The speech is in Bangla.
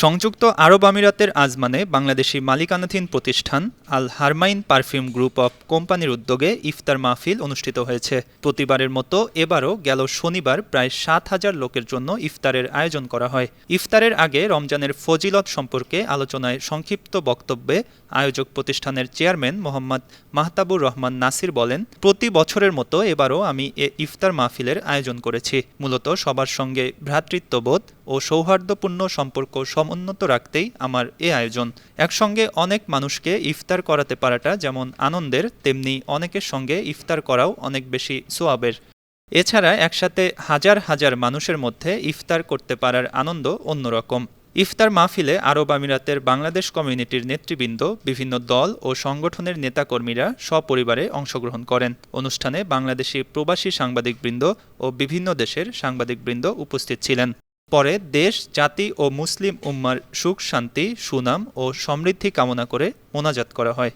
সংযুক্ত আরব আমিরাতের আজমানে বাংলাদেশি মালিকানাধীন প্রতিষ্ঠান আল হারমাইন পারফিউম গ্রুপ অব কোম্পানির উদ্যোগে ইফতার মাহফিল অনুষ্ঠিত হয়েছে। প্রতিবারের মতো এবারও গেল শনিবার প্রায় ৭,০০০ লোকের জন্য ইফতারের আয়োজন করা হয়। ইফতারের আগে রমজানের ফজিলত সম্পর্কে আলোচনায় সংক্ষিপ্ত বক্তব্যে আয়োজক প্রতিষ্ঠানের চেয়ারম্যান মোহাম্মদ মাহতাবুর রহমান নাসির বলেন, প্রতি বছরের মতো এবারও আমি এ ইফতার মাহফিলের আয়োজন করেছি মূলত সবার সঙ্গে ভ্রাতৃত্ববোধ ও সৌহার্দ্যপূর্ণ সম্পর্ক সমুন্নত রাখতেই আমার এ আয়োজন। একসঙ্গে অনেক মানুষকে ইফতার করাতে পারাটা যেমন আনন্দের, তেমনি অনেকের সঙ্গে ইফতার করাও অনেক বেশি সোয়াবের। এছাড়া একসাথে হাজার হাজার মানুষের মধ্যে ইফতার করতে পারার আনন্দ অন্যরকম। ইফতার মাহফিলে আরব আমিরাতের বাংলাদেশ কমিউনিটির নেতৃবৃন্দ, বিভিন্ন দল ও সংগঠনের নেতাকর্মীরা সপরিবারে অংশগ্রহণ করেন। অনুষ্ঠানে বাংলাদেশি প্রবাসী সাংবাদিকবৃন্দ ও বিভিন্ন দেশের সাংবাদিকবৃন্দ উপস্থিত ছিলেন। পরে দেশ, জাতি ও মুসলিম উম্মার সুখ, শান্তি, সুনাম ও সমৃদ্ধি কামনা করে মোনাজাত করা হয়।